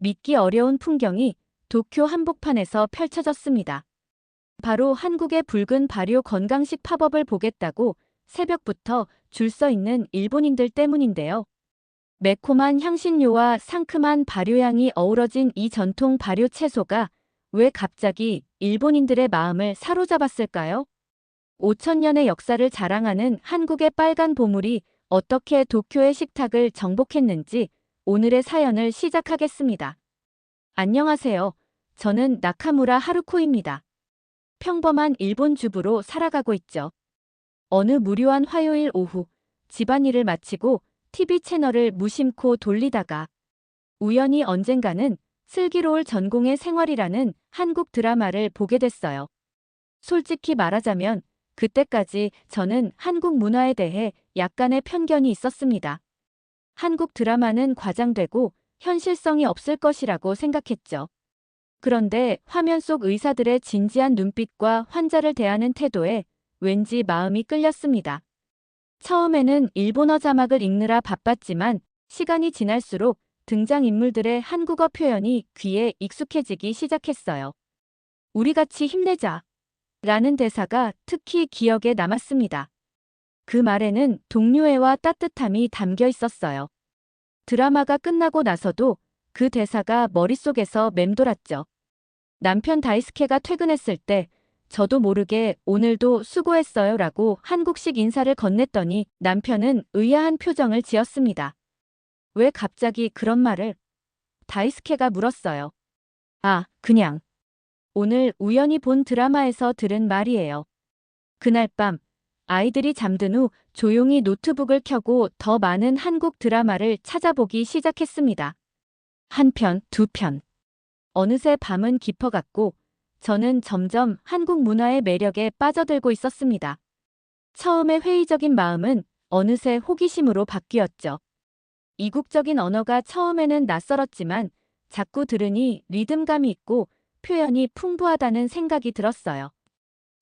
믿기 어려운 풍경이 도쿄 한복판에서 펼쳐졌습니다. 바로 한국의 붉은 발효 건강식 팝업을 보겠다고 새벽부터 줄 서 있는 일본인들 때문인데요. 매콤한 향신료와 상큼한 발효향이 어우러진 이 전통 발효 채소가 왜 갑자기 일본인들의 마음을 사로잡았을까요? 5천년의 역사를 자랑하는 한국의 빨간 보물이 어떻게 도쿄의 식탁을 정복했는지 오늘의 사연을 시작하겠습니다. 안녕하세요. 저는 나카무라 하루코입니다. 평범한 일본 주부로 살아가고 있죠. 어느 무료한 화요일 오후, 집안일을 마치고 TV 채널을 무심코 돌리다가 우연히 언젠가는 슬기로울 전공의 생활이라는 한국 드라마를 보게 됐어요. 솔직히 말하자면 그때까지 저는 한국 문화에 대해 약간의 편견이 있었습니다. 한국 드라마는 과장되고 현실성이 없을 것이라고 생각했죠. 그런데 화면 속 의사들의 진지한 눈빛과 환자를 대하는 태도에 왠지 마음이 끌렸습니다. 처음에는 일본어 자막을 읽느라 바빴지만 시간이 지날수록 등장인물들의 한국어 표현이 귀에 익숙해지기 시작했어요. 우리 같이 힘내자 라는 대사가 특히 기억에 남았습니다. 그 말에는 동료애와 따뜻함이 담겨 있었어요. 드라마가 끝나고 나서도 그 대사가 머릿속에서 맴돌았죠. 남편 다이스케가 퇴근했을 때 저도 모르게 오늘도 수고했어요 라고 한국식 인사를 건넸더니 남편은 의아한 표정을 지었습니다. 왜 갑자기 그런 말을? 다이스케가 물었어요. 아, 그냥. 오늘 우연히 본 드라마에서 들은 말이에요. 그날 밤 아이들이 잠든 후 조용히 노트북을 켜고 더 많은 한국 드라마를 찾아보기 시작했습니다. 한 편, 두 편. 어느새 밤은 깊어갔고 저는 점점 한국 문화의 매력에 빠져들고 있었습니다. 처음에 회의적인 마음은 어느새 호기심으로 바뀌었죠. 이국적인 언어가 처음에는 낯설었지만 자꾸 들으니 리듬감이 있고 표현이 풍부하다는 생각이 들었어요.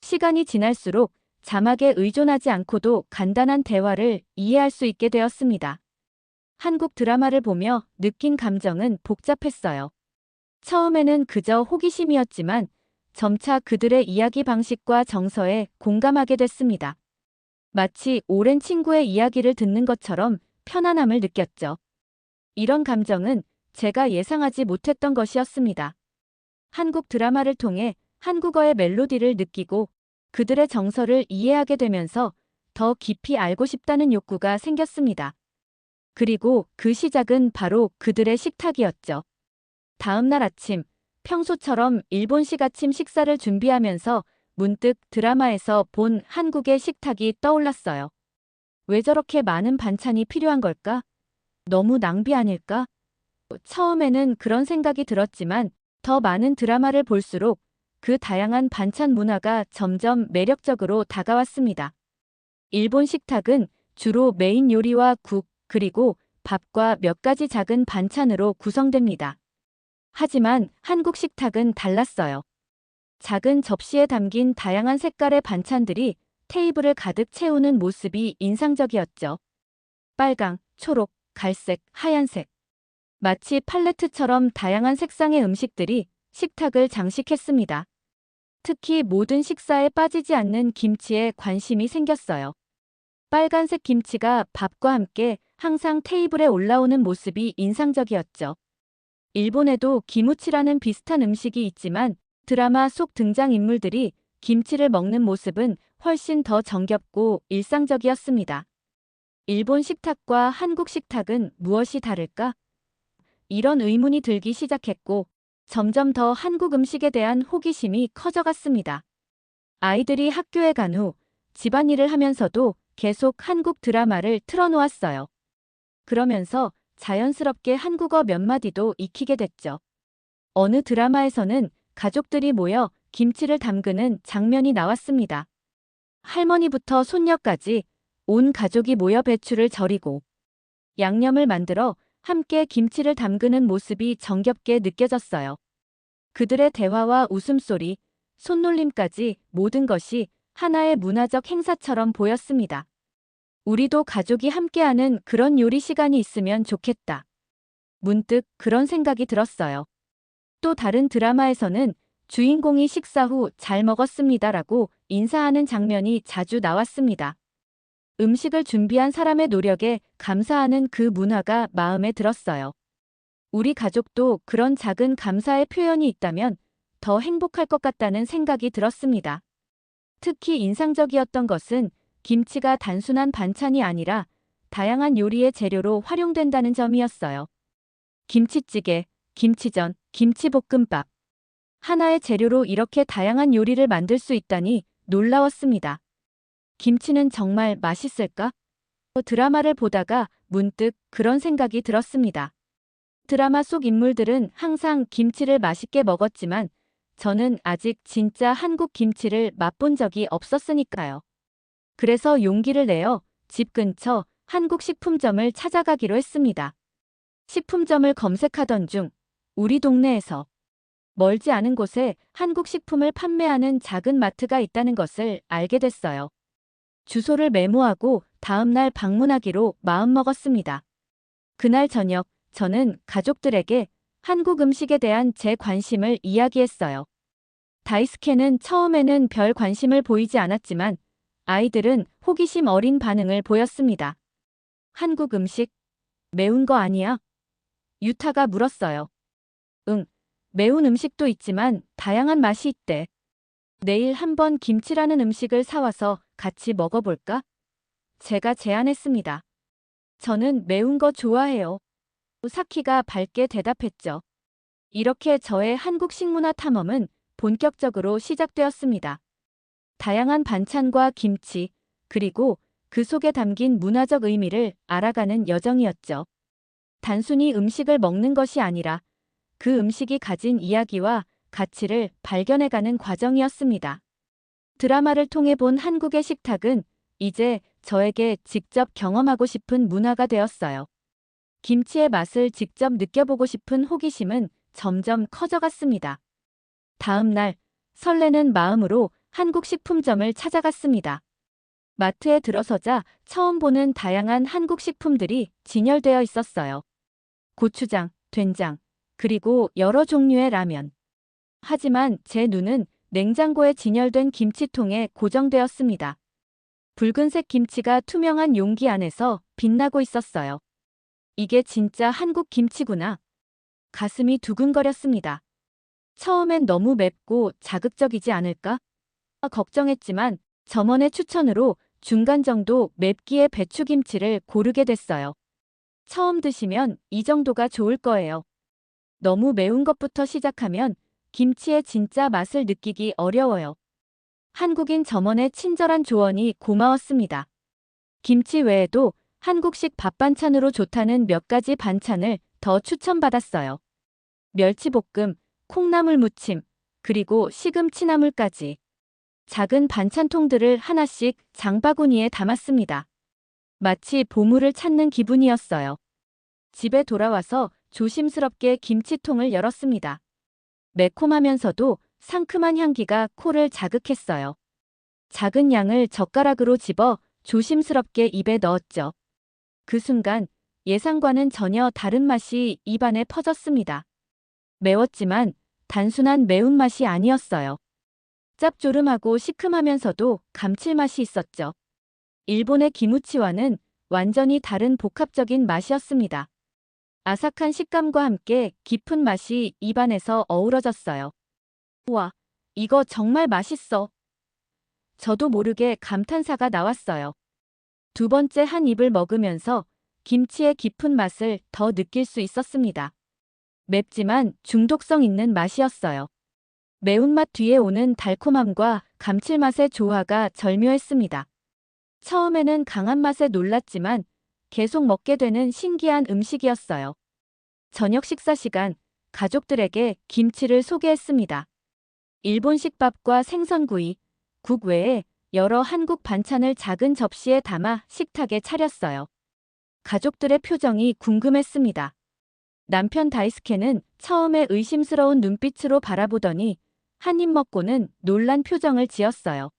시간이 지날수록 자막에 의존하지 않고도 간단한 대화를 이해할 수 있게 되었습니다. 한국 드라마를 보며 느낀 감정은 복잡했어요. 처음에는 그저 호기심이었지만 점차 그들의 이야기 방식과 정서에 공감하게 됐습니다. 마치 오랜 친구의 이야기를 듣는 것처럼 편안함을 느꼈죠. 이런 감정은 제가 예상하지 못했던 것이었습니다. 한국 드라마를 통해 한국어의 멜로디를 느끼고 그들의 정서를 이해하게 되면서 더 깊이 알고 싶다는 욕구가 생겼습니다. 그리고 그 시작은 바로 그들의 식탁이었죠. 다음 날 아침, 평소처럼 일본식 아침 식사를 준비하면서 문득 드라마에서 본 한국의 식탁이 떠올랐어요. 왜 저렇게 많은 반찬이 필요한 걸까? 너무 낭비 아닐까? 처음에는 그런 생각이 들었지만 더 많은 드라마를 볼수록 그 다양한 반찬 문화가 점점 매력적으로 다가왔습니다. 일본 식탁은 주로 메인 요리와 국, 그리고 밥과 몇 가지 작은 반찬으로 구성됩니다. 하지만 한국 식탁은 달랐어요. 작은 접시에 담긴 다양한 색깔의 반찬들이 테이블을 가득 채우는 모습이 인상적이었죠. 빨강, 초록, 갈색, 하얀색. 마치 팔레트처럼 다양한 색상의 음식들이 식탁을 장식했습니다. 특히 모든 식사에 빠지지 않는 김치에 관심이 생겼어요. 빨간색 김치가 밥과 함께 항상 테이블에 올라오는 모습이 인상적이었죠. 일본에도 기무치라는 비슷한 음식이 있지만 드라마 속 등장인물들이 김치를 먹는 모습은 훨씬 더 정겹고 일상적이었습니다. 일본 식탁과 한국 식탁은 무엇이 다를까? 이런 의문이 들기 시작했고 점점 더 한국 음식에 대한 호기심이 커져갔습니다. 아이들이 학교에 간 후 집안일을 하면서도 계속 한국 드라마를 틀어놓았어요. 그러면서 자연스럽게 한국어 몇 마디도 익히게 됐죠. 어느 드라마에서는 가족들이 모여 김치를 담그는 장면이 나왔습니다. 할머니부터 손녀까지 온 가족이 모여 배추를 절이고 양념을 만들어 함께 김치를 담그는 모습이 정겹게 느껴졌어요. 그들의 대화와 웃음소리, 손놀림까지 모든 것이 하나의 문화적 행사처럼 보였습니다. 우리도 가족이 함께하는 그런 요리 시간이 있으면 좋겠다. 문득 그런 생각이 들었어요. 또 다른 드라마에서는 주인공이 식사 후 잘 먹었습니다라고 인사하는 장면이 자주 나왔습니다. 음식을 준비한 사람의 노력에 감사하는 그 문화가 마음에 들었어요. 우리 가족도 그런 작은 감사의 표현이 있다면 더 행복할 것 같다는 생각이 들었습니다. 특히 인상적이었던 것은 김치가 단순한 반찬이 아니라 다양한 요리의 재료로 활용된다는 점이었어요. 김치찌개, 김치전, 김치볶음밥. 하나의 재료로 이렇게 다양한 요리를 만들 수 있다니 놀라웠습니다. 김치는 정말 맛있을까? 드라마를 보다가 문득 그런 생각이 들었습니다. 드라마 속 인물들은 항상 김치를 맛있게 먹었지만 저는 아직 진짜 한국 김치를 맛본 적이 없었으니까요. 그래서 용기를 내어 집 근처 한국 식품점을 찾아가기로 했습니다. 식품점을 검색하던 중 우리 동네에서 멀지 않은 곳에 한국 식품을 판매하는 작은 마트가 있다는 것을 알게 됐어요. 주소를 메모하고 다음날 방문하기로 마음먹었습니다. 그날 저녁 저는 가족들에게 한국 음식에 대한 제 관심을 이야기했어요. 다이스케는 처음에는 별 관심을 보이지 않았지만 아이들은 호기심 어린 반응을 보였습니다. 한국 음식? 매운 거 아니야? 유타가 물었어요. 응, 매운 음식도 있지만 다양한 맛이 있대. 내일 한번 김치라는 음식을 사와서 같이 먹어볼까? 제가 제안했습니다. 저는 매운 거 좋아해요. 사키가 밝게 대답했죠. 이렇게 저의 한국 식문화 탐험은 본격적으로 시작되었습니다. 다양한 반찬과 김치, 그리고 그 속에 담긴 문화적 의미를 알아가는 여정이었죠. 단순히 음식을 먹는 것이 아니라 그 음식이 가진 이야기와 가치를 발견해가는 과정이었습니다. 드라마를 통해 본 한국의 식탁은 이제 저에게 직접 경험하고 싶은 문화가 되었어요. 김치의 맛을 직접 느껴보고 싶은 호기심은 점점 커져갔습니다. 다음 날 설레는 마음으로 한국 식품점을 찾아갔습니다. 마트에 들어서자 처음 보는 다양한 한국 식품들이 진열되어 있었어요. 고추장, 된장, 그리고 여러 종류의 라면. 하지만 제 눈은 냉장고에 진열된 김치통에 고정되었습니다. 붉은색 김치가 투명한 용기 안에서 빛나고 있었어요. 이게 진짜 한국 김치구나. 가슴이 두근거렸습니다. 처음엔 너무 맵고 자극적이지 않을까? 걱정했지만 점원의 추천으로 중간 정도 맵기의 배추김치를 고르게 됐어요. 처음 드시면 이 정도가 좋을 거예요. 너무 매운 것부터 시작하면 김치의 진짜 맛을 느끼기 어려워요. 한국인 점원의 친절한 조언이 고마웠습니다. 김치 외에도 한국식 밥 반찬으로 좋다는 몇 가지 반찬을 더 추천받았어요. 멸치볶음, 콩나물 무침, 그리고 시금치나물까지. 작은 반찬통들을 하나씩 장바구니에 담았습니다. 마치 보물을 찾는 기분이었어요. 집에 돌아와서 조심스럽게 김치통을 열었습니다. 매콤하면서도 상큼한 향기가 코를 자극했어요. 작은 양을 젓가락으로 집어 조심스럽게 입에 넣었죠. 그 순간 예상과는 전혀 다른 맛이 입안에 퍼졌습니다. 매웠지만 단순한 매운맛이 아니었어요. 짭조름하고 시큼하면서도 감칠맛이 있었죠. 일본의 기무치와는 완전히 다른 복합적인 맛이었습니다. 아삭한 식감과 함께 깊은 맛이 입안에서 어우러졌어요. 우와, 이거 정말 맛있어. 저도 모르게 감탄사가 나왔어요. 두 번째 한 입을 먹으면서 김치의 깊은 맛을 더 느낄 수 있었습니다. 맵지만 중독성 있는 맛이었어요. 매운맛 뒤에 오는 달콤함과 감칠맛의 조화가 절묘했습니다. 처음에는 강한 맛에 놀랐지만 계속 먹게 되는 신기한 음식이었어요. 저녁 식사 시간, 가족들에게 김치를 소개했습니다. 일본식 밥과 생선구이, 국 외에 여러 한국 반찬을 작은 접시에 담아 식탁에 차렸어요. 가족들의 표정이 궁금했습니다. 남편 다이스케는 처음에 의심스러운 눈빛으로 바라보더니 한 입 먹고는 놀란 표정을 지었어요.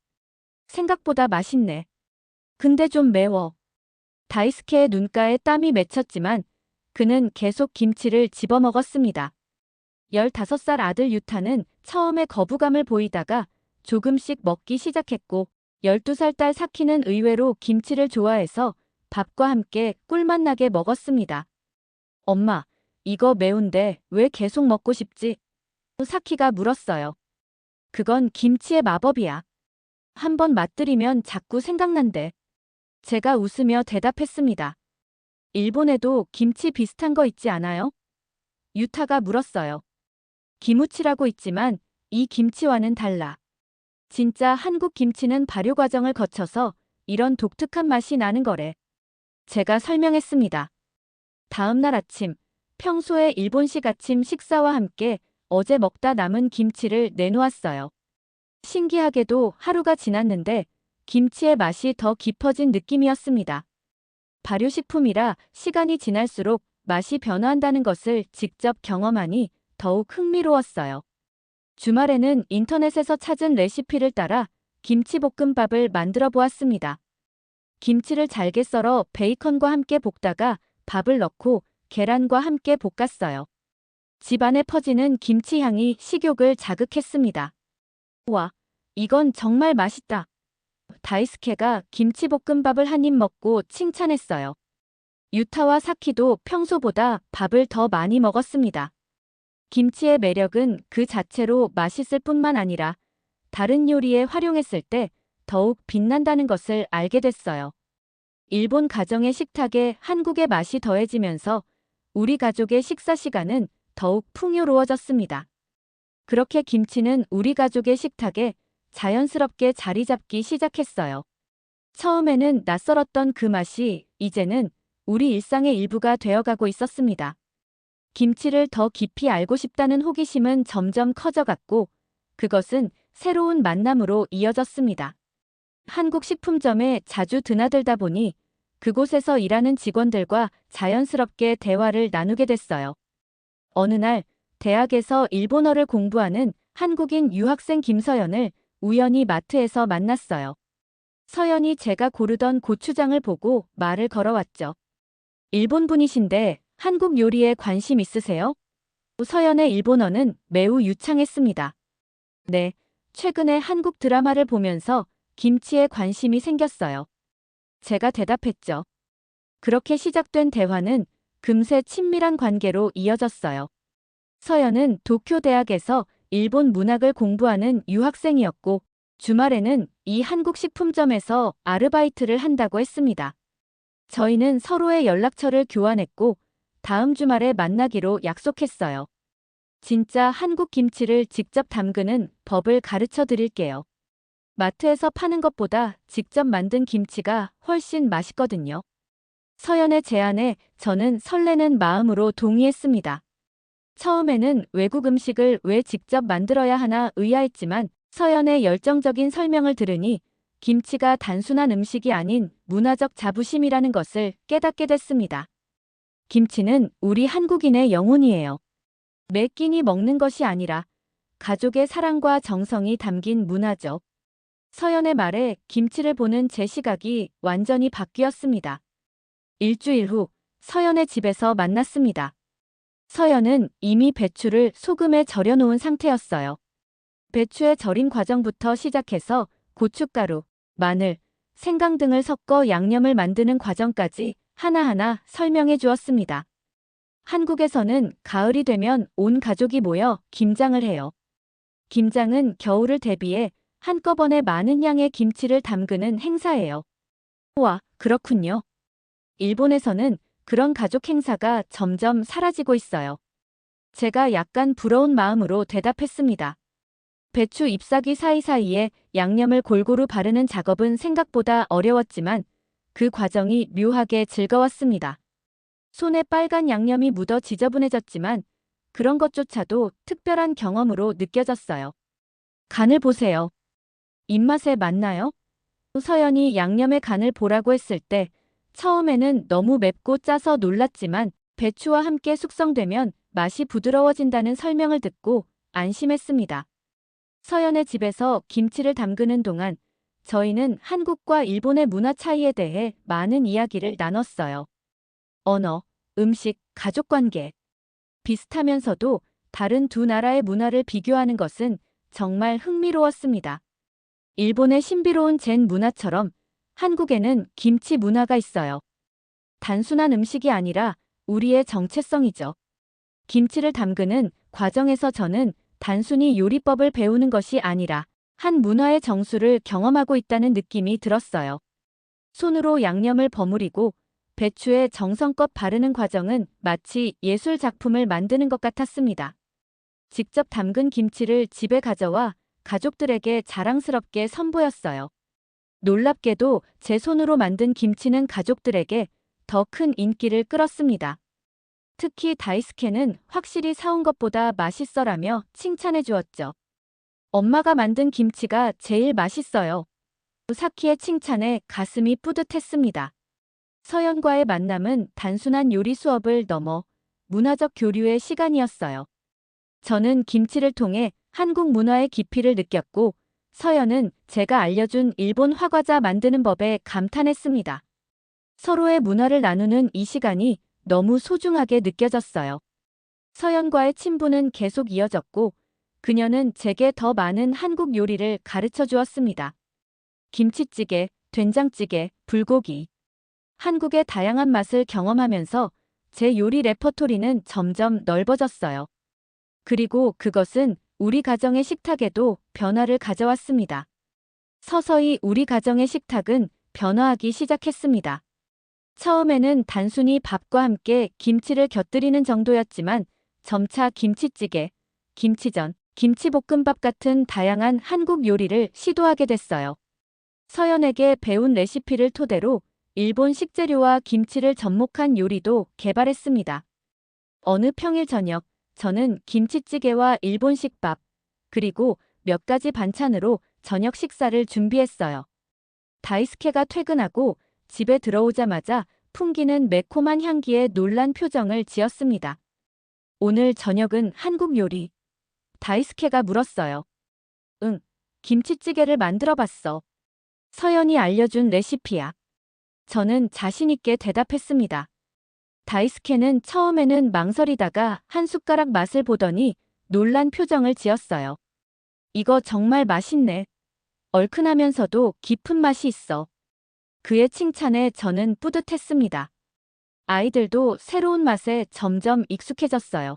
생각보다 맛있네. 근데 좀 매워. 다이스케의 눈가에 땀이 맺혔지만 그는 계속 김치를 집어먹었습니다. 15살 아들 유타는 처음에 거부감을 보이다가 조금씩 먹기 시작했고 12살 딸 사키는 의외로 김치를 좋아해서 밥과 함께 꿀맛 나게 먹었습니다. 엄마, 이거 매운데 왜 계속 먹고 싶지? 사키가 물었어요. 그건 김치의 마법이야. 한번 맛들이면 자꾸 생각난대. 제가 웃으며 대답했습니다. 일본에도 김치 비슷한 거 있지 않아요? 유타가 물었어요. 기무치라고 있지만 이 김치와는 달라. 진짜 한국 김치는 발효 과정을 거쳐서 이런 독특한 맛이 나는 거래. 제가 설명했습니다. 다음 날 아침, 평소에 일본식 아침 식사와 함께 어제 먹다 남은 김치를 내놓았어요. 신기하게도 하루가 지났는데 김치의 맛이 더 깊어진 느낌이었습니다. 발효식품이라 시간이 지날수록 맛이 변화한다는 것을 직접 경험하니 더욱 흥미로웠어요. 주말에는 인터넷에서 찾은 레시피를 따라 김치볶음밥을 만들어 보았습니다. 김치를 잘게 썰어 베이컨과 함께 볶다가 밥을 넣고 계란과 함께 볶았어요. 집안에 퍼지는 김치 향이 식욕을 자극했습니다. 와, 이건 정말 맛있다. 다이스케가 김치볶음밥을 한 입 먹고 칭찬했어요. 유타와 사키도 평소보다 밥을 더 많이 먹었습니다. 김치의 매력은 그 자체로 맛있을 뿐만 아니라 다른 요리에 활용했을 때 더욱 빛난다는 것을 알게 됐어요. 일본 가정의 식탁에 한국의 맛이 더해지면서 우리 가족의 식사 시간은 더욱 풍요로워졌습니다. 그렇게 김치는 우리 가족의 식탁에 자연스럽게 자리 잡기 시작했어요. 처음에는 낯설었던 그 맛이 이제는 우리 일상의 일부가 되어가고 있었습니다. 김치를 더 깊이 알고 싶다는 호기심은 점점 커져갔고 그것은 새로운 만남으로 이어졌습니다. 한국 식품점에 자주 드나들다 보니 그곳에서 일하는 직원들과 자연스럽게 대화를 나누게 됐어요. 어느 날 대학에서 일본어를 공부하는 한국인 유학생 김서연을 우연히 마트에서 만났어요. 서연이 제가 고르던 고추장을 보고 말을 걸어왔죠. 일본 분이신데 한국 요리에 관심 있으세요? 서연의 일본어는 매우 유창했습니다. 네, 최근에 한국 드라마를 보면서 김치에 관심이 생겼어요. 제가 대답했죠. 그렇게 시작된 대화는 금세 친밀한 관계로 이어졌어요. 서연은 도쿄 대학에서 일본 문학을 공부하는 유학생이었고 주말에는 이 한국 식품점에서 아르바이트를 한다고 했습니다. 저희는 서로의 연락처를 교환했고 다음 주말에 만나기로 약속했어요. 진짜 한국 김치를 직접 담그는 법을 가르쳐 드릴게요. 마트에서 파는 것보다 직접 만든 김치가 훨씬 맛있거든요. 서연의 제안에 저는 설레는 마음으로 동의했습니다. 처음에는 외국 음식을 왜 직접 만들어야 하나 의아했지만 서연의 열정적인 설명을 들으니 김치가 단순한 음식이 아닌 문화적 자부심이라는 것을 깨닫게 됐습니다. 김치는 우리 한국인의 영혼이에요. 매 끼니 먹는 것이 아니라 가족의 사랑과 정성이 담긴 문화죠. 서연의 말에 김치를 보는 제 시각이 완전히 바뀌었습니다. 일주일 후 서연의 집에서 만났습니다. 서연은 이미 배추를 소금에 절여놓은 상태였어요. 배추의 절임 과정부터 시작해서 고춧가루, 마늘, 생강 등을 섞어 양념을 만드는 과정까지 하나하나 설명해 주었습니다. 한국에서는 가을이 되면 온 가족이 모여 김장을 해요. 김장은 겨울을 대비해 한꺼번에 많은 양의 김치를 담그는 행사예요. 와, 그렇군요. 일본에서는 그런 가족 행사가 점점 사라지고 있어요. 제가 약간 부러운 마음으로 대답했습니다. 배추 잎사귀 사이사이에 양념을 골고루 바르는 작업은 생각보다 어려웠지만 그 과정이 묘하게 즐거웠습니다. 손에 빨간 양념이 묻어 지저분해졌지만 그런 것조차도 특별한 경험으로 느껴졌어요. 간을 보세요. 입맛에 맞나요? 서연이 양념의 간을 보라고 했을 때 처음에는 너무 맵고 짜서 놀랐지만 배추와 함께 숙성되면 맛이 부드러워진다는 설명을 듣고 안심했습니다. 서연의 집에서 김치를 담그는 동안 저희는 한국과 일본의 문화 차이에 대해 많은 이야기를 나눴어요. 언어, 음식, 가족관계. 비슷하면서도 다른 두 나라의 문화를 비교하는 것은 정말 흥미로웠습니다. 일본의 신비로운 젠 문화처럼 한국에는 김치 문화가 있어요. 단순한 음식이 아니라 우리의 정체성이죠. 김치를 담그는 과정에서 저는 단순히 요리법을 배우는 것이 아니라 한 문화의 정수를 경험하고 있다는 느낌이 들었어요. 손으로 양념을 버무리고 배추에 정성껏 바르는 과정은 마치 예술 작품을 만드는 것 같았습니다. 직접 담근 김치를 집에 가져와 가족들에게 자랑스럽게 선보였어요. 놀랍게도 제 손으로 만든 김치는 가족들에게 더 큰 인기를 끌었습니다. 특히 다이스케는 확실히 사온 것보다 맛있어라며 칭찬해 주었죠. 엄마가 만든 김치가 제일 맛있어요. 사키의 칭찬에 가슴이 뿌듯했습니다. 서연과의 만남은 단순한 요리 수업을 넘어 문화적 교류의 시간이었어요. 저는 김치를 통해 한국 문화의 깊이를 느꼈고, 서연은 제가 알려준 일본 화과자 만드는 법에 감탄했습니다. 서로의 문화를 나누는 이 시간이 너무 소중하게 느껴졌어요. 서연과의 친분은 계속 이어졌고, 그녀는 제게 더 많은 한국 요리를 가르쳐 주었습니다. 김치찌개, 된장찌개, 불고기. 한국의 다양한 맛을 경험하면서 제 요리 레퍼토리는 점점 넓어졌어요. 그리고 그것은 우리 가정의 식탁에도 변화를 가져왔습니다. 서서히 우리 가정의 식탁은 변화하기 시작했습니다. 처음에는 단순히 밥과 함께 김치를 곁들이는 정도였지만 점차 김치찌개, 김치전, 김치볶음밥 같은 다양한 한국 요리를 시도하게 됐어요. 서연에게 배운 레시피를 토대로 일본 식재료와 김치를 접목한 요리도 개발했습니다. 어느 평일 저녁, 저는 김치찌개와 일본식 밥, 그리고 몇 가지 반찬으로 저녁 식사를 준비했어요. 다이스케가 퇴근하고 집에 들어오자마자 풍기는 매콤한 향기에 놀란 표정을 지었습니다. 오늘 저녁은 한국 요리. 다이스케가 물었어요. 응, 김치찌개를 만들어 봤어. 서연이 알려준 레시피야. 저는 자신있게 대답했습니다. 다이스케는 처음에는 망설이다가 한 숟가락 맛을 보더니 놀란 표정을 지었어요. 이거 정말 맛있네. 얼큰하면서도 깊은 맛이 있어. 그의 칭찬에 저는 뿌듯했습니다. 아이들도 새로운 맛에 점점 익숙해졌어요.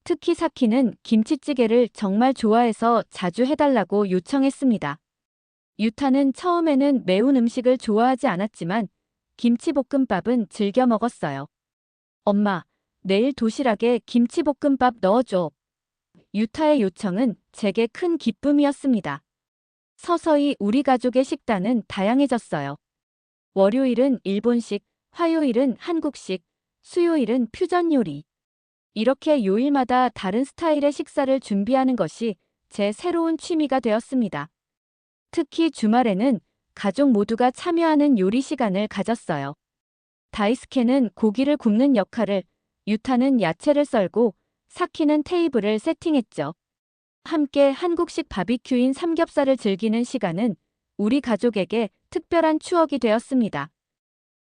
특히 사키는 김치찌개를 정말 좋아해서 자주 해달라고 요청했습니다. 유타는 처음에는 매운 음식을 좋아하지 않았지만 김치볶음밥은 즐겨 먹었어요. 엄마, 내일 도시락에 김치볶음밥 넣어줘. 유타의 요청은 제게 큰 기쁨이었습니다. 서서히 우리 가족의 식단은 다양해졌어요. 월요일은 일본식, 화요일은 한국식, 수요일은 퓨전 요리. 이렇게 요일마다 다른 스타일의 식사를 준비하는 것이 제 새로운 취미가 되었습니다. 특히 주말에는 가족 모두가 참여하는 요리 시간을 가졌어요. 다이스케는 고기를 굽는 역할을, 유타는 야채를 썰고, 사키는 테이블을 세팅했죠. 함께 한국식 바비큐인 삼겹살을 즐기는 시간은 우리 가족에게 특별한 추억이 되었습니다.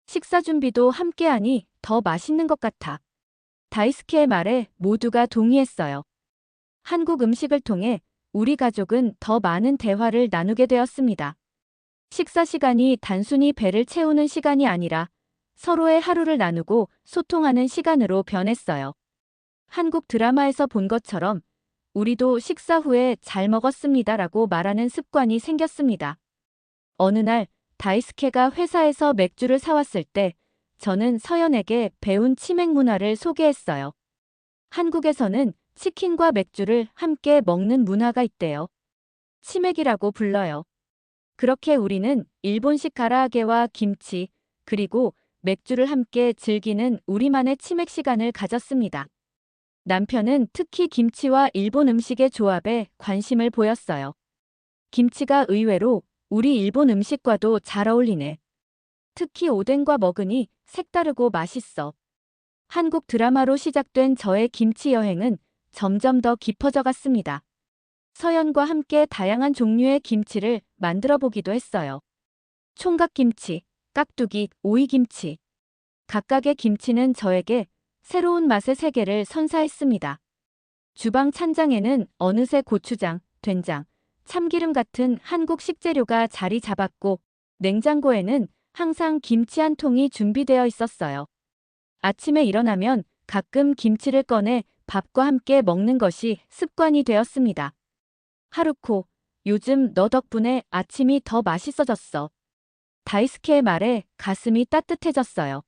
식사 준비도 함께하니 더 맛있는 것 같아. 다이스케의 말에 모두가 동의했어요. 한국 음식을 통해 우리 가족은 더 많은 대화를 나누게 되었습니다. 식사 시간이 단순히 배를 채우는 시간이 아니라 서로의 하루를 나누고 소통하는 시간으로 변했어요. 한국 드라마에서 본 것처럼 우리도 식사 후에 잘 먹었습니다라고 말하는 습관이 생겼습니다. 어느 날 다이스케가 회사에서 맥주를 사왔을 때 저는 서연에게 배운 치맥 문화를 소개했어요. 한국에서는 치킨과 맥주를 함께 먹는 문화가 있대요. 치맥이라고 불러요. 그렇게 우리는 일본식 가라아게와 김치, 그리고 맥주를 함께 즐기는 우리만의 치맥 시간을 가졌습니다. 남편은 특히 김치와 일본 음식의 조합에 관심을 보였어요. 김치가 의외로 우리 일본 음식과도 잘 어울리네. 특히 오뎅과 먹으니 색다르고 맛있어. 한국 드라마로 시작된 저의 김치 여행은 점점 더 깊어져 갔습니다. 서연과 함께 다양한 종류의 김치를 만들어 보기도 했어요. 총각김치, 깍두기, 오이김치. 각각의 김치는 저에게 새로운 맛의 세계를 선사했습니다. 주방 찬장에는 어느새 고추장, 된장, 참기름 같은 한국 식재료가 자리 잡았고 냉장고에는 항상 김치 한 통이 준비되어 있었어요. 아침에 일어나면 가끔 김치를 꺼내 밥과 함께 먹는 것이 습관이 되었습니다. 하루코, 요즘 너 덕분에 아침이 더 맛있어졌어. 다이스케의 말에 가슴이 따뜻해졌어요.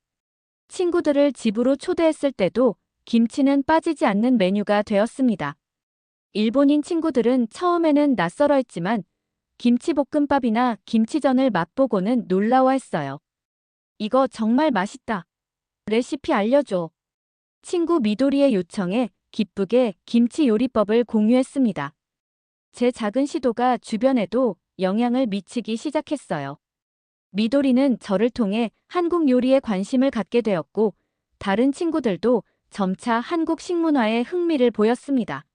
친구들을 집으로 초대했을 때도 김치는 빠지지 않는 메뉴가 되었습니다. 일본인 친구들은 처음에는 낯설어했지만 김치볶음밥이나 김치전을 맛보고는 놀라워했어요. 이거 정말 맛있다. 레시피 알려줘. 친구 미도리의 요청에 기쁘게 김치 요리법을 공유했습니다. 제 작은 시도가 주변에도 영향을 미치기 시작했어요. 미도리는 저를 통해 한국 요리에 관심을 갖게 되었고 다른 친구들도 점차 한국 식문화에 흥미를 보였습니다.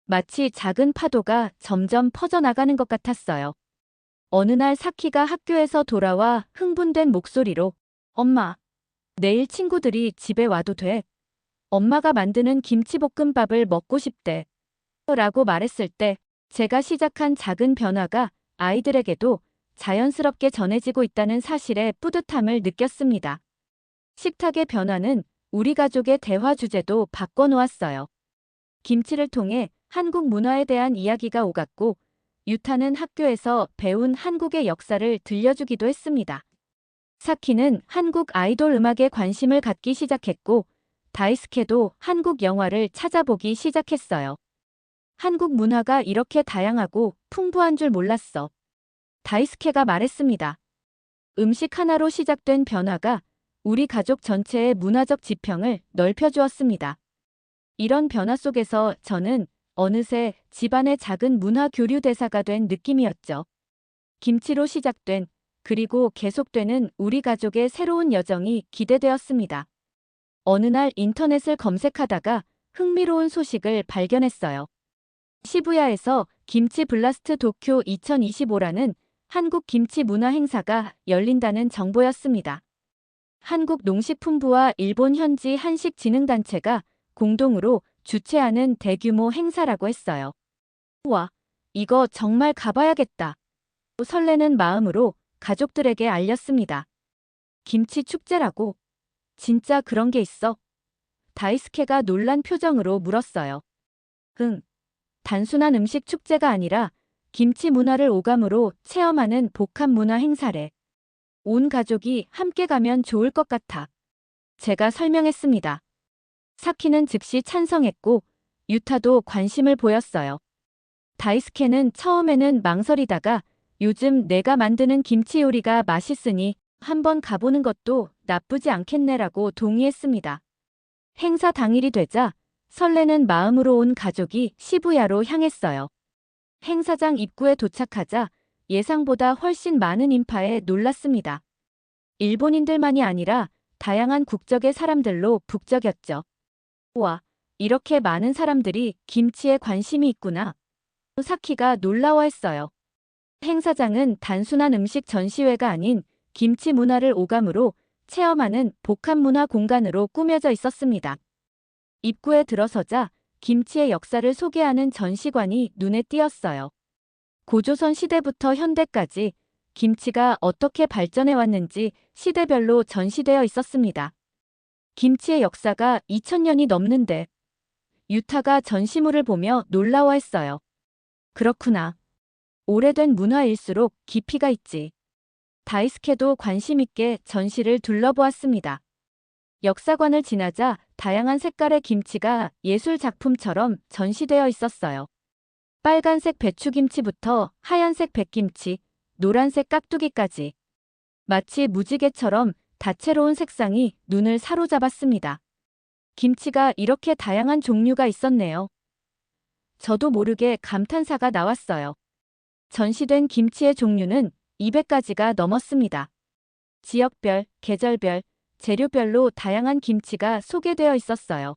마치 작은 파도가 점점 퍼져나가는 것 같았어요. 어느 날 사키가 학교에서 돌아와 흥분된 목소리로 엄마, 내일 친구들이 집에 와도 돼. 엄마가 만드는 김치볶음밥을 먹고 싶대. 라고 말했을 때 제가 시작한 작은 변화가 아이들에게도 자연스럽게 전해지고 있다는 사실에 뿌듯함을 느꼈습니다. 식탁의 변화는 우리 가족의 대화 주제도 바꿔놓았어요. 김치를 통해 한국 문화에 대한 이야기가 오갔고 유타는 학교에서 배운 한국의 역사를 들려주기도 했습니다. 사키는 한국 아이돌 음악에 관심을 갖기 시작했고 다이스케도 한국 영화를 찾아보기 시작했어요. 한국 문화가 이렇게 다양하고 풍부한 줄 몰랐어. 다이스케가 말했습니다. 음식 하나로 시작된 변화가 우리 가족 전체의 문화적 지평을 넓혀주었습니다. 이런 변화 속에서 저는 어느새 집안의 작은 문화 교류 대사가 된 느낌이었죠. 김치로 시작된 그리고 계속되는 우리 가족의 새로운 여정이 기대되었습니다. 어느 날 인터넷을 검색하다가 흥미로운 소식을 발견했어요. 시부야에서 김치 블라스트 도쿄 2025라는 한국 김치 문화 행사가 열린다는 정보였습니다. 한국농식품부와 일본 현지 한식진흥단체가 공동으로 주최하는 대규모 행사라고 했어요. 우와, 이거 정말 가봐야겠다. 설레는 마음으로 가족들에게 알렸습니다. 김치 축제라고? 진짜 그런 게 있어? 다이스케가 놀란 표정으로 물었어요. 응. 단순한 음식 축제가 아니라 김치 문화를 오감으로 체험하는 복합 문화 행사래. 온 가족이 함께 가면 좋을 것 같아. 제가 설명했습니다. 사키는 즉시 찬성했고 유타도 관심을 보였어요. 다이스케는 처음에는 망설이다가 요즘 내가 만드는 김치 요리가 맛있으니 한번 가보는 것도 나쁘지 않겠네라고 동의했습니다. 행사 당일이 되자 설레는 마음으로 온 가족이 시부야로 향했어요. 행사장 입구에 도착하자 예상보다 훨씬 많은 인파에 놀랐습니다. 일본인들만이 아니라 다양한 국적의 사람들로 북적였죠. 우와, 이렇게 많은 사람들이 김치에 관심이 있구나. 사키가 놀라워했어요. 행사장은 단순한 음식 전시회가 아닌 김치 문화를 오감으로 체험하는 복합 문화 공간으로 꾸며져 있었습니다. 입구에 들어서자 김치의 역사를 소개하는 전시관이 눈에 띄었어요. 고조선 시대부터 현대까지 김치가 어떻게 발전해 왔는지 시대별로 전시되어 있었습니다. 김치의 역사가 2000년이 넘는데 유타가 전시물을 보며 놀라워했어요. 그렇구나. 오래된 문화일수록 깊이가 있지. 다이스케도 관심 있게 전시를 둘러보았습니다. 역사관을 지나자 다양한 색깔의 김치가 예술 작품처럼 전시되어 있었어요. 빨간색 배추김치부터 하얀색 백김치, 노란색 깍두기까지. 마치 무지개처럼 다채로운 색상이 눈을 사로잡았습니다. 김치가 이렇게 다양한 종류가 있었네요. 저도 모르게 감탄사가 나왔어요. 전시된 김치의 종류는 200가지가 넘었습니다. 지역별, 계절별, 재료별로 다양한 김치가 소개되어 있었어요.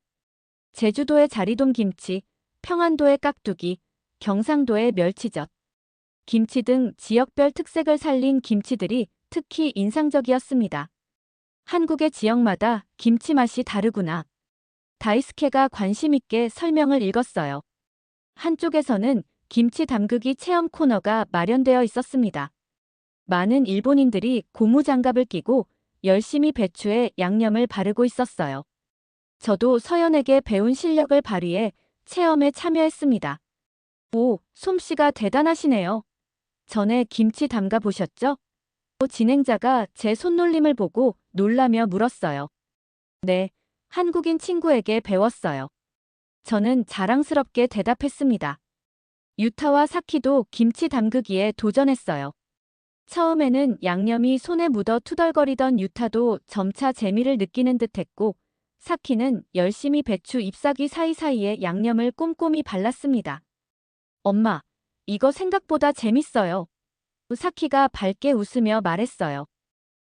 제주도의 자리돔 김치, 평안도의 깍두기, 경상도의 멸치젓, 김치 등 지역별 특색을 살린 김치들이 특히 인상적이었습니다. 한국의 지역마다 김치 맛이 다르구나. 다이스케가 관심 있게 설명을 읽었어요. 한쪽에서는 김치 담그기 체험 코너가 마련되어 있었습니다. 많은 일본인들이 고무장갑을 끼고 열심히 배추에 양념을 바르고 있었어요. 저도 서연에게 배운 실력을 발휘해 체험에 참여했습니다. 오, 솜씨가 대단하시네요. 전에 김치 담가 보셨죠? 진행자가 제 손놀림을 보고 놀라며 물었어요. 네, 한국인 친구에게 배웠어요. 저는 자랑스럽게 대답했습니다. 유타와 사키도 김치 담그기에 도전했어요. 처음에는 양념이 손에 묻어 투덜거리던 유타도 점차 재미를 느끼는 듯했고, 사키는 열심히 배추 잎사귀 사이사이에 양념을 꼼꼼히 발랐습니다. 엄마, 이거 생각보다 재밌어요. 사키가 밝게 웃으며 말했어요.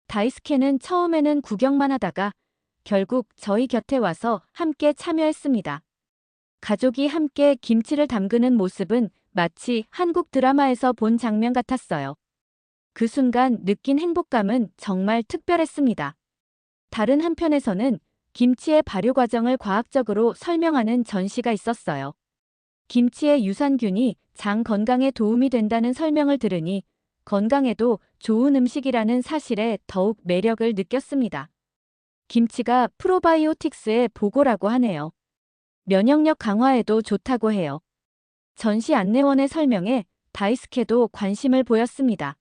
다이스케는 처음에는 구경만 하다가 결국 저희 곁에 와서 함께 참여했습니다. 가족이 함께 김치를 담그는 모습은 마치 한국 드라마에서 본 장면 같았어요. 그 순간 느낀 행복감은 정말 특별했습니다. 다른 한편에서는 김치의 발효 과정을 과학적으로 설명하는 전시가 있었어요. 김치의 유산균이 장 건강에 도움이 된다는 설명을 들으니 건강에도 좋은 음식이라는 사실에 더욱 매력을 느꼈습니다. 김치가 프로바이오틱스의 보고라고 하네요. 면역력 강화에도 좋다고 해요. 전시 안내원의 설명에 다이스케도 관심을 보였습니다.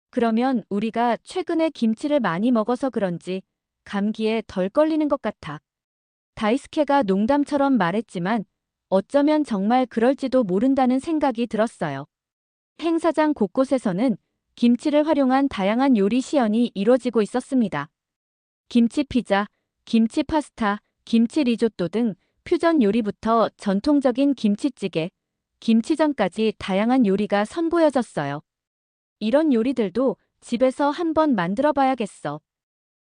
그러면 우리가 최근에 김치를 많이 먹어서 그런지 감기에 덜 걸리는 것 같아. 다이스케가 농담처럼 말했지만 어쩌면 정말 그럴지도 모른다는 생각이 들었어요. 행사장 곳곳에서는 김치를 활용한 다양한 요리 시연이 이루어지고 있었습니다. 김치 피자, 김치 파스타, 김치 리조또 등 퓨전 요리부터 전통적인 김치찌개, 김치전까지 다양한 요리가 선보여졌어요. 이런 요리들도 집에서 한번 만들어 봐야겠어.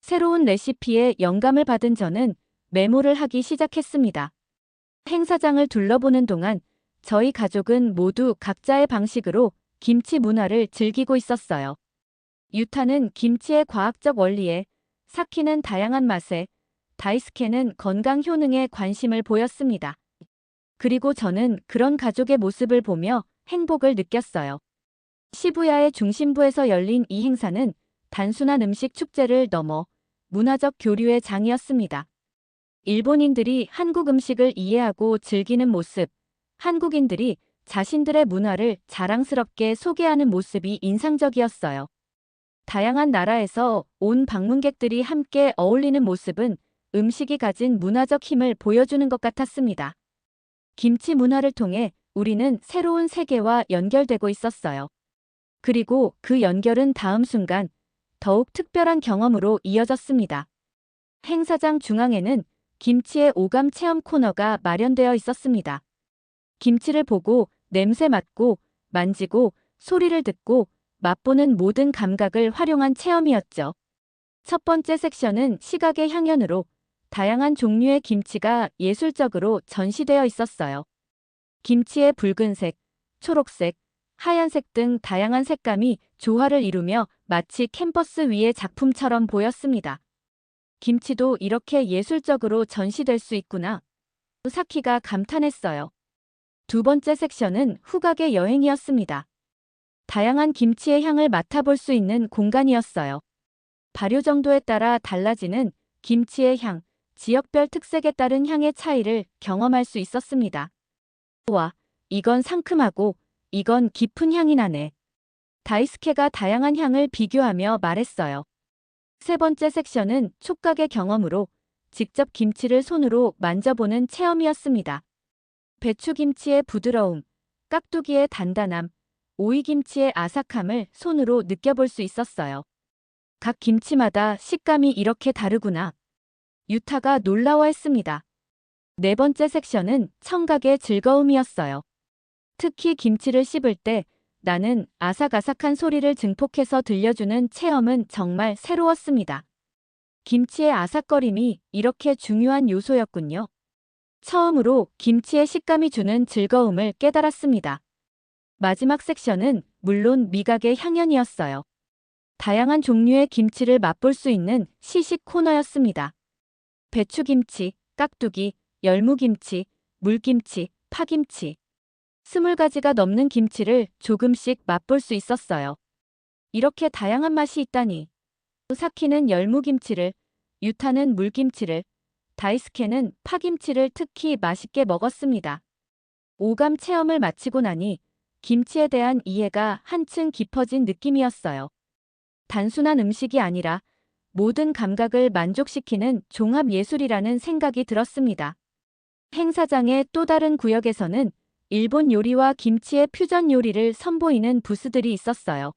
새로운 레시피에 영감을 받은 저는 메모를 하기 시작했습니다. 행사장을 둘러보는 동안 저희 가족은 모두 각자의 방식으로 김치 문화를 즐기고 있었어요. 유타는 김치의 과학적 원리에, 사키는 다양한 맛에, 다이스케는 건강 효능에 관심을 보였습니다. 그리고 저는 그런 가족의 모습을 보며 행복을 느꼈어요. 시부야의 중심부에서 열린 이 행사는 단순한 음식 축제를 넘어 문화적 교류의 장이었습니다. 일본인들이 한국 음식을 이해하고 즐기는 모습, 한국인들이 자신들의 문화를 자랑스럽게 소개하는 모습이 인상적이었어요. 다양한 나라에서 온 방문객들이 함께 어울리는 모습은 음식이 가진 문화적 힘을 보여주는 것 같았습니다. 김치 문화를 통해 우리는 새로운 세계와 연결되고 있었어요. 그리고 그 연결은 다음 순간 더욱 특별한 경험으로 이어졌습니다. 행사장 중앙에는 김치의 오감 체험 코너가 마련되어 있었습니다. 김치를 보고 냄새 맡고 만지고 소리를 듣고 맛보는 모든 감각을 활용한 체험이었죠. 첫 번째 섹션은 시각의 향연으로 다양한 종류의 김치가 예술적으로 전시되어 있었어요. 김치의 붉은색, 초록색, 하얀색 등 다양한 색감이 조화를 이루며 마치 캔버스 위의 작품처럼 보였습니다. 김치도 이렇게 예술적으로 전시될 수 있구나. 사키가 감탄했어요. 두 번째 섹션은 후각의 여행이었습니다. 다양한 김치의 향을 맡아볼 수 있는 공간이었어요. 발효 정도에 따라 달라지는 김치의 향, 지역별 특색에 따른 향의 차이를 경험할 수 있었습니다. 와, 이건 상큼하고 이건 깊은 향이 나네. 다이스케가 다양한 향을 비교하며 말했어요. 세 번째 섹션은 촉각의 경험으로 직접 김치를 손으로 만져보는 체험이었습니다. 배추김치의 부드러움, 깍두기의 단단함, 오이김치의 아삭함을 손으로 느껴볼 수 있었어요. 각 김치마다 식감이 이렇게 다르구나. 유타가 놀라워했습니다. 네 번째 섹션은 청각의 즐거움이었어요. 특히 김치를 씹을 때 나는 아삭아삭한 소리를 증폭해서 들려주는 체험은 정말 새로웠습니다. 김치의 아삭거림이 이렇게 중요한 요소였군요. 처음으로 김치의 식감이 주는 즐거움을 깨달았습니다. 마지막 섹션은 물론 미각의 향연이었어요. 다양한 종류의 김치를 맛볼 수 있는 시식 코너였습니다. 배추김치, 깍두기, 열무김치, 물김치, 파김치. 20가지가 넘는 김치를 조금씩 맛볼 수 있었어요. 이렇게 다양한 맛이 있다니. 사키는 열무김치를, 유타는 물김치를, 다이스케는 파김치를 특히 맛있게 먹었습니다. 오감 체험을 마치고 나니 김치에 대한 이해가 한층 깊어진 느낌이었어요. 단순한 음식이 아니라 모든 감각을 만족시키는 종합 예술이라는 생각이 들었습니다. 행사장의 또 다른 구역에서는 일본 요리와 김치의 퓨전 요리를 선보이는 부스들이 있었어요.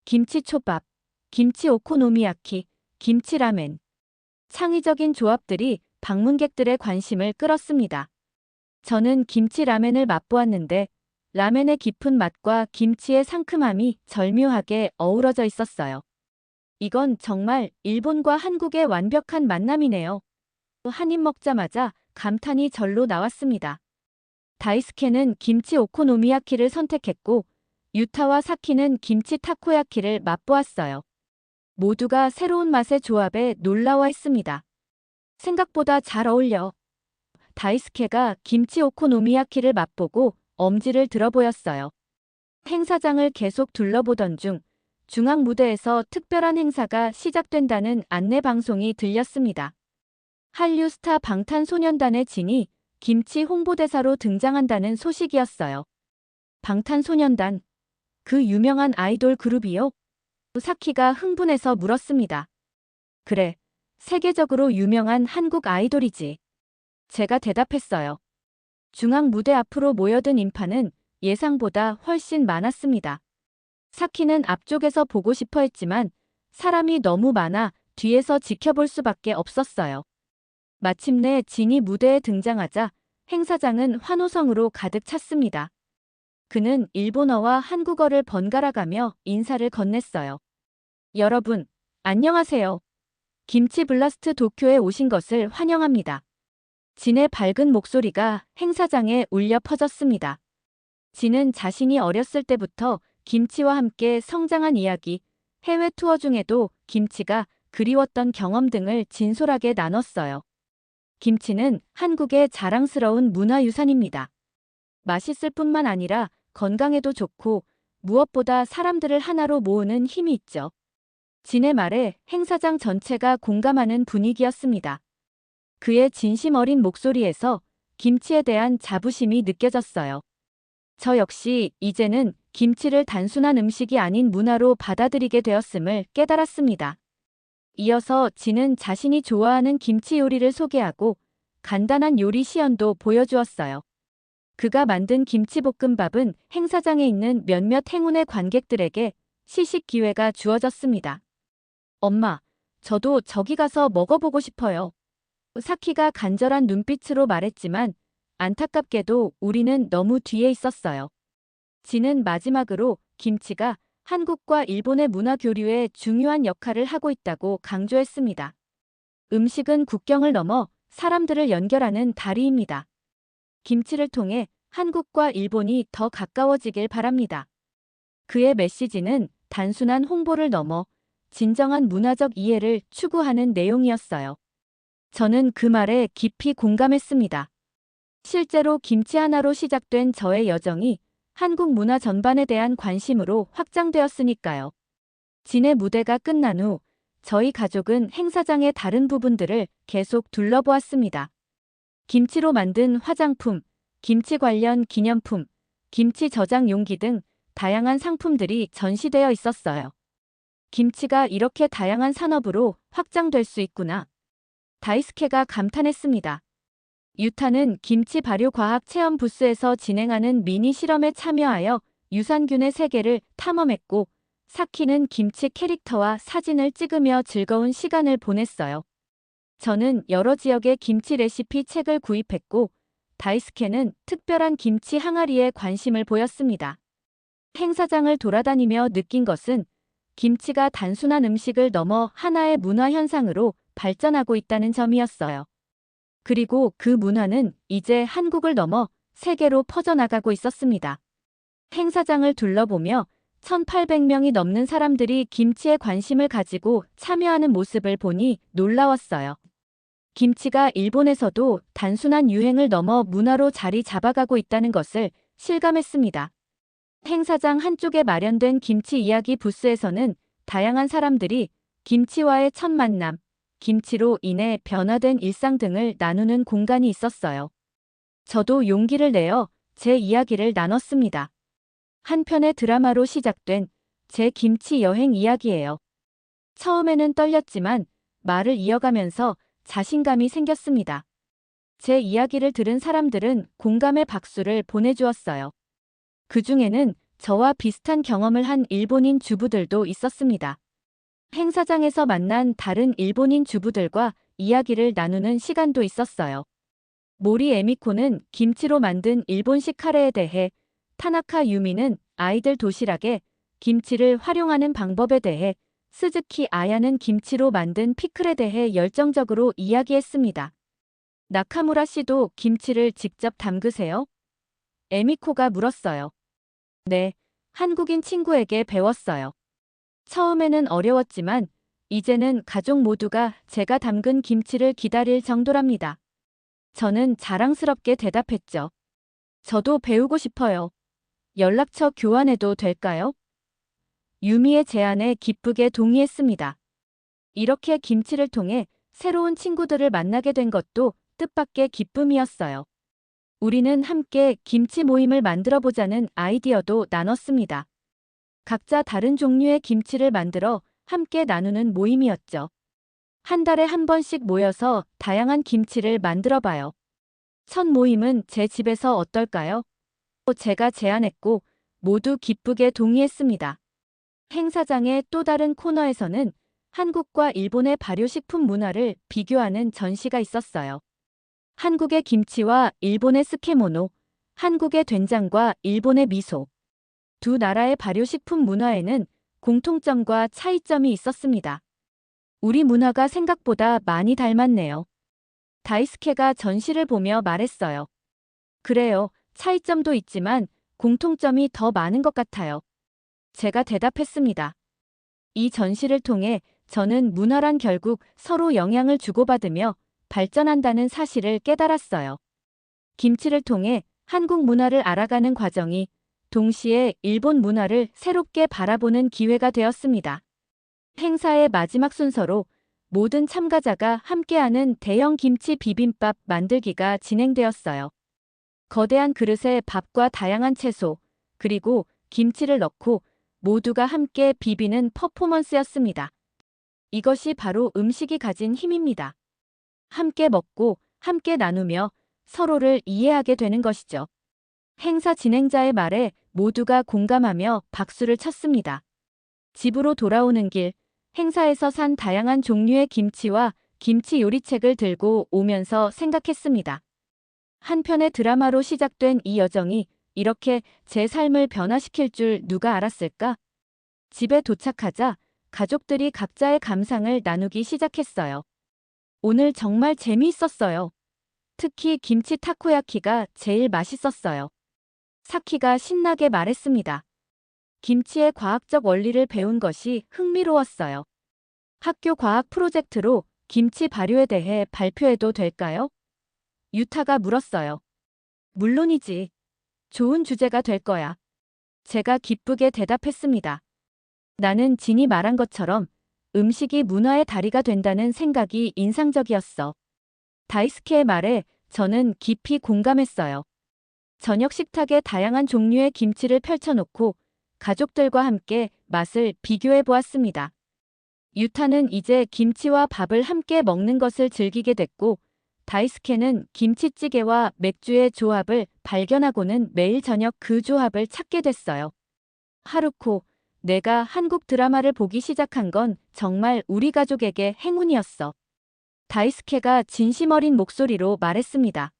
김치초밥, 김치 오코노미야키, 김치라멘. 창의적인 조합들이 방문객들의 관심을 끌었습니다. 저는 김치라멘을 맛보았는데 라멘의 깊은 맛과 김치의 상큼함이 절묘하게 어우러져 있었어요. 이건 정말 일본과 한국의 완벽한 만남이네요. 한 입 먹자마자 감탄이 절로 나왔습니다. 다이스케는 김치 오코노미야키를 선택했고 유타와 사키는 김치 타코야키를 맛보았어요. 모두가 새로운 맛의 조합에 놀라워했습니다. 생각보다 잘 어울려. 다이스케가 김치 오코노미야키를 맛보고 엄지를 들어 보였어요. 행사장을 계속 둘러보던 중 중앙 무대에서 특별한 행사가 시작된다는 안내 방송이 들렸습니다. 한류 스타 방탄소년단의 진이 김치 홍보대사로 등장한다는 소식이었어요. 방탄소년단, 그 유명한 아이돌 그룹이요? 사키가 흥분해서 물었습니다. 그래, 세계적으로 유명한 한국 아이돌이지. 제가 대답했어요. 중앙 무대 앞으로 모여든 인파는 예상보다 훨씬 많았습니다. 사키는 앞쪽에서 보고 싶어 했지만 사람이 너무 많아 뒤에서 지켜볼 수밖에 없었어요. 마침내 진이 무대에 등장하자 행사장은 환호성으로 가득 찼습니다. 그는 일본어와 한국어를 번갈아가며 인사를 건넸어요. 여러분, 안녕하세요. 김치 블라스트 도쿄에 오신 것을 환영합니다. 진의 밝은 목소리가 행사장에 울려 퍼졌습니다. 진은 자신이 어렸을 때부터 김치와 함께 성장한 이야기, 해외 투어 중에도 김치가 그리웠던 경험 등을 진솔하게 나눴어요. 김치는 한국의 자랑스러운 문화유산입니다. 맛있을 뿐만 아니라 건강에도 좋고 무엇보다 사람들을 하나로 모으는 힘이 있죠. 진의 말에 행사장 전체가 공감하는 분위기였습니다. 그의 진심 어린 목소리에서 김치에 대한 자부심이 느껴졌어요. 저 역시 이제는 김치를 단순한 음식이 아닌 문화로 받아들이게 되었음을 깨달았습니다. 이어서 진은 자신이 좋아하는 김치 요리를 소개하고 간단한 요리 시연도 보여주었어요. 그가 만든 김치볶음밥은 행사장에 있는 몇몇 행운의 관객들에게 시식 기회가 주어졌습니다. 엄마, 저도 저기 가서 먹어보고 싶어요. 사키가 간절한 눈빛으로 말했지만 안타깝게도 우리는 너무 뒤에 있었어요. 진은 마지막으로 김치가 한국과 일본의 문화 교류에 중요한 역할을 하고 있다고 강조했습니다. 음식은 국경을 넘어 사람들을 연결하는 다리입니다. 김치를 통해 한국과 일본이 더 가까워지길 바랍니다. 그의 메시지는 단순한 홍보를 넘어 진정한 문화적 이해를 추구하는 내용이었어요. 저는 그 말에 깊이 공감했습니다. 실제로 김치 하나로 시작된 저의 여정이 한국 문화 전반에 대한 관심으로 확장되었으니까요. 진의 무대가 끝난 후 저희 가족은 행사장의 다른 부분들을 계속 둘러보았습니다. 김치로 만든 화장품, 김치 관련 기념품, 김치 저장 용기 등 다양한 상품들이 전시되어 있었어요. 김치가 이렇게 다양한 산업으로 확장될 수 있구나. 다이스케가 감탄했습니다. 유타는 김치 발효 과학 체험 부스에서 진행하는 미니 실험에 참여하여 유산균의 세계를 탐험했고, 사키는 김치 캐릭터와 사진을 찍으며 즐거운 시간을 보냈어요. 저는 여러 지역의 김치 레시피 책을 구입했고, 다이스케는 특별한 김치 항아리에 관심을 보였습니다. 행사장을 돌아다니며 느낀 것은 김치가 단순한 음식을 넘어 하나의 문화 현상으로 발전하고 있다는 점이었어요. 그리고 그 문화는 이제 한국을 넘어 세계로 퍼져나가고 있었습니다. 행사장을 둘러보며 1800명이 넘는 사람들이 김치에 관심을 가지고 참여하는 모습을 보니 놀라웠어요. 김치가 일본에서도 단순한 유행을 넘어 문화로 자리 잡아가고 있다는 것을 실감했습니다. 행사장 한쪽에 마련된 김치 이야기 부스에서는 다양한 사람들이 김치와의 첫 만남, 김치로 인해 변화된 일상 등을 나누는 공간이 있었어요. 저도 용기를 내어 제 이야기를 나눴습니다. 한 편의 드라마로 시작된 제 김치 여행 이야기예요. 처음에는 떨렸지만 말을 이어가면서 자신감이 생겼습니다. 제 이야기를 들은 사람들은 공감의 박수를 보내주었어요. 그 중에는 저와 비슷한 경험을 한 일본인 주부들도 있었습니다. 행사장에서 만난 다른 일본인 주부들과 이야기를 나누는 시간도 있었어요. 모리 에미코는 김치로 만든 일본식 카레에 대해, 타나카 유미는 아이들 도시락에 김치를 활용하는 방법에 대해, 스즈키 아야는 김치로 만든 피클에 대해 열정적으로 이야기했습니다. 나카무라 씨도 김치를 직접 담그세요? 에미코가 물었어요. 네, 한국인 친구에게 배웠어요. 처음에는 어려웠지만 이제는 가족 모두가 제가 담근 김치를 기다릴 정도랍니다. 저는 자랑스럽게 대답했죠. 저도 배우고 싶어요. 연락처 교환해도 될까요? 유미의 제안에 기쁘게 동의했습니다. 이렇게 김치를 통해 새로운 친구들을 만나게 된 것도 뜻밖의 기쁨이었어요. 우리는 함께 김치 모임을 만들어보자는 아이디어도 나눴습니다. 각자 다른 종류의 김치를 만들어 함께 나누는 모임이었죠. 한 달에 한 번씩 모여서 다양한 김치를 만들어봐요. 첫 모임은 제 집에서 어떨까요? 제가 제안했고 모두 기쁘게 동의했습니다. 행사장의 또 다른 코너에서는 한국과 일본의 발효식품 문화를 비교하는 전시가 있었어요. 한국의 김치와 일본의 스케모노, 한국의 된장과 일본의 미소. 두 나라의 발효식품 문화에는 공통점과 차이점이 있었습니다. 우리 문화가 생각보다 많이 닮았네요. 다이스케가 전시를 보며 말했어요. 그래요, 차이점도 있지만 공통점이 더 많은 것 같아요. 제가 대답했습니다. 이 전시를 통해 저는 문화란 결국 서로 영향을 주고받으며 발전한다는 사실을 깨달았어요. 김치를 통해 한국 문화를 알아가는 과정이 동시에 일본 문화를 새롭게 바라보는 기회가 되었습니다. 행사의 마지막 순서로 모든 참가자가 함께하는 대형 김치 비빔밥 만들기가 진행되었어요. 거대한 그릇에 밥과 다양한 채소, 그리고 김치를 넣고 모두가 함께 비비는 퍼포먼스였습니다. 이것이 바로 음식이 가진 힘입니다. 함께 먹고 함께 나누며 서로를 이해하게 되는 것이죠. 행사 진행자의 말에 모두가 공감하며 박수를 쳤습니다. 집으로 돌아오는 길, 행사에서 산 다양한 종류의 김치와 김치 요리책을 들고 오면서 생각했습니다. 한 편의 드라마로 시작된 이 여정이 이렇게 제 삶을 변화시킬 줄 누가 알았을까? 집에 도착하자 가족들이 각자의 감상을 나누기 시작했어요. 오늘 정말 재미있었어요. 특히 김치 타코야키가 제일 맛있었어요. 사키가 신나게 말했습니다. 김치의 과학적 원리를 배운 것이 흥미로웠어요. 학교 과학 프로젝트로 김치 발효에 대해 발표해도 될까요? 유타가 물었어요. 물론이지. 좋은 주제가 될 거야. 제가 기쁘게 대답했습니다. 나는 진이 말한 것처럼 음식이 문화의 다리가 된다는 생각이 인상적이었어. 다이스케의 말에 저는 깊이 공감했어요. 저녁 식탁에 다양한 종류의 김치를 펼쳐놓고 가족들과 함께 맛을 비교해 보았습니다. 유타는 이제 김치와 밥을 함께 먹는 것을 즐기게 됐고, 다이스케는 김치찌개와 맥주의 조합을 발견하고는 매일 저녁 그 조합을 찾게 됐어요. 하루코, 내가 한국 드라마를 보기 시작한 건 정말 우리 가족에게 행운이었어. 다이스케가 진심 어린 목소리로 말했습니다.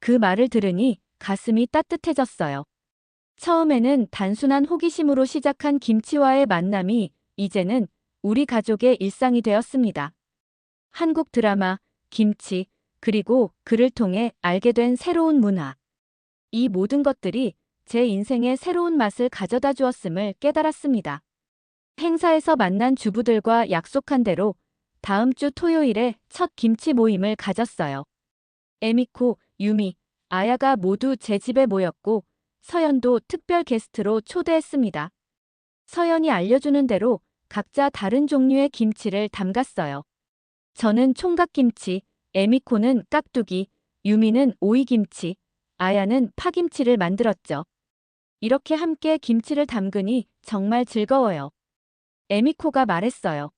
그 말을 들으니 가슴이 따뜻해졌어요. 처음에는 단순한 호기심으로 시작한 김치와의 만남이 이제는 우리 가족의 일상이 되었습니다. 한국 드라마, 김치, 그리고 그를 통해 알게 된 새로운 문화. 이 모든 것들이 제 인생에 새로운 맛을 가져다 주었음을 깨달았습니다. 행사에서 만난 주부들과 약속한 대로 다음 주 토요일에 첫 김치 모임을 가졌어요. 에미코, 유미, 아야가 모두 제 집에 모였고 서연도 특별 게스트로 초대했습니다. 서연이 알려주는 대로 각자 다른 종류의 김치를 담갔어요. 저는 총각김치, 에미코는 깍두기, 유미는 오이김치, 아야는 파김치를 만들었죠. 이렇게 함께 김치를 담그니 정말 즐거워요. 에미코가 말했어요.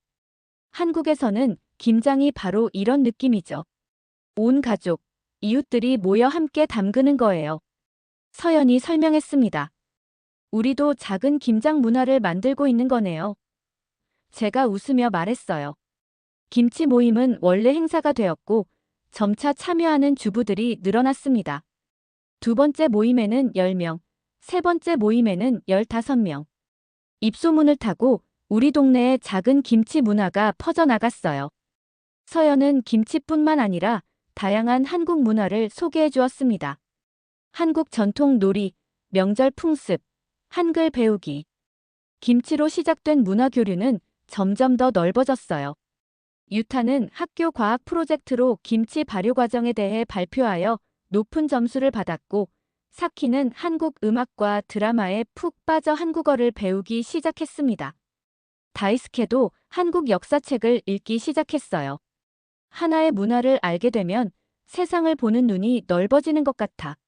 한국에서는 김장이 바로 이런 느낌이죠. 온 가족, 이웃들이 모여 함께 담그는 거예요. 서연이 설명했습니다. 우리도 작은 김장 문화를 만들고 있는 거네요. 제가 웃으며 말했어요. 김치 모임은 원래 행사가 되었고 점차 참여하는 주부들이 늘어났습니다. 두 번째 모임에는 10명, 세 번째 모임에는 15명. 입소문을 타고 우리 동네에 작은 김치 문화가 퍼져나갔어요. 서연은 김치뿐만 아니라 다양한 한국 문화를 소개해 주었습니다. 한국 전통 놀이, 명절 풍습, 한글 배우기. 김치로 시작된 문화 교류는 점점 더 넓어졌어요. 유타는 학교 과학 프로젝트로 김치 발효 과정에 대해 발표하여 높은 점수를 받았고, 사키는 한국 음악과 드라마에 푹 빠져 한국어를 배우기 시작했습니다. 다이스케도 한국 역사책을 읽기 시작했어요. 하나의 문화를 알게 되면 세상을 보는 눈이 넓어지는 것 같아.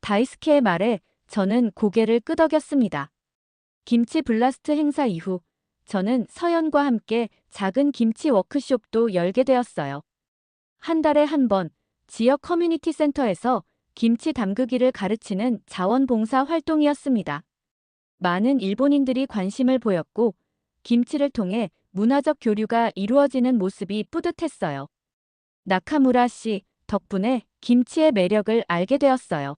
다이스케의 말에 저는 고개를 끄덕였습니다. 김치 블라스트 행사 이후 저는 서연과 함께 작은 김치 워크숍도 열게 되었어요. 한 달에 한 번 지역 커뮤니티 센터에서 김치 담그기를 가르치는 자원봉사 활동이었습니다. 많은 일본인들이 관심을 보였고 김치를 통해 문화적 교류가 이루어지는 모습이 뿌듯했어요. 나카무라 씨 덕분에 김치의 매력을 알게 되었어요.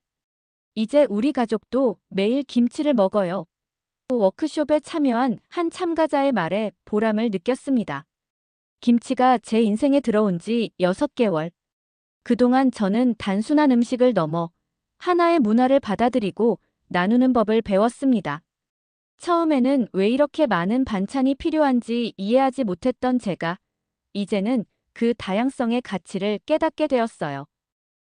이제 우리 가족도 매일 김치를 먹어요. 워크숍에 참여한 한 참가자의 말에 보람을 느꼈습니다. 김치가 제 인생에 들어온 지 6개월. 그동안 저는 단순한 음식을 넘어 하나의 문화를 받아들이고 나누는 법을 배웠습니다. 처음에는 왜 이렇게 많은 반찬이 필요한지 이해하지 못했던 제가 이제는 그 다양성의 가치를 깨닫게 되었어요.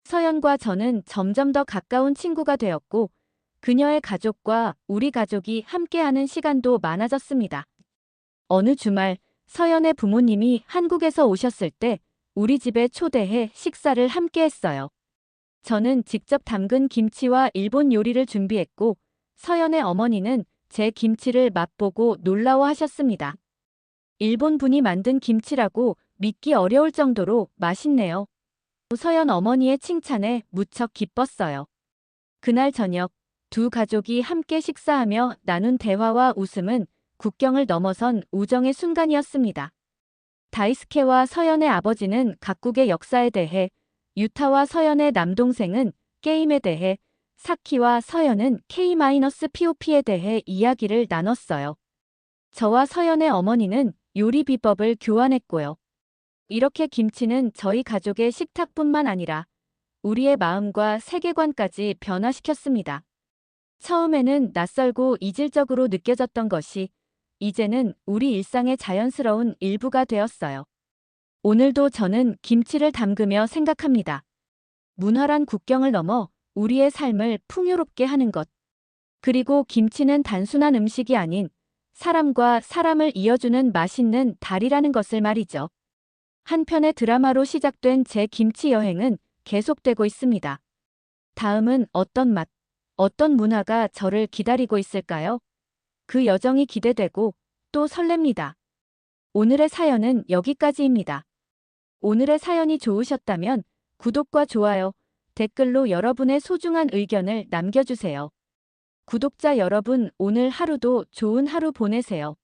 서연과 저는 점점 더 가까운 친구가 되었고 그녀의 가족과 우리 가족이 함께하는 시간도 많아졌습니다. 어느 주말 서연의 부모님이 한국에서 오셨을 때 우리 집에 초대해 식사를 함께 했어요. 저는 직접 담근 김치와 일본 요리를 준비했고 서연의 어머니는 제 김치를 맛보고 놀라워하셨습니다. 일본 분이 만든 김치라고 믿기 어려울 정도로 맛있네요. 서연 어머니의 칭찬에 무척 기뻤어요. 그날 저녁 두 가족이 함께 식사하며 나눈 대화와 웃음은 국경을 넘어선 우정의 순간이었습니다. 다이스케와 서연의 아버지는 각국의 역사에 대해, 유타와 서연의 남동생은 게임에 대해, 사키와 서연은 K-POP에 대해 이야기를 나눴어요. 저와 서연의 어머니는 요리 비법을 교환했고요. 이렇게 김치는 저희 가족의 식탁뿐만 아니라 우리의 마음과 세계관까지 변화시켰습니다. 처음에는 낯설고 이질적으로 느껴졌던 것이 이제는 우리 일상의 자연스러운 일부가 되었어요. 오늘도 저는 김치를 담그며 생각합니다. 문화란 국경을 넘어 우리의 삶을 풍요롭게 하는 것. 그리고 김치는 단순한 음식이 아닌 사람과 사람을 이어주는 맛있는 달이라는 것을 말이죠. 한편의 드라마로 시작된 제 김치 여행은 계속되고 있습니다. 다음은 어떤 맛, 어떤 문화가 저를 기다리고 있을까요? 그 여정이 기대되고 또 설렙니다. 오늘의 사연은 여기까지입니다. 오늘의 사연이 좋으셨다면 구독과 좋아요, 댓글로 여러분의 소중한 의견을 남겨주세요. 구독자 여러분, 오늘 하루도 좋은 하루 보내세요.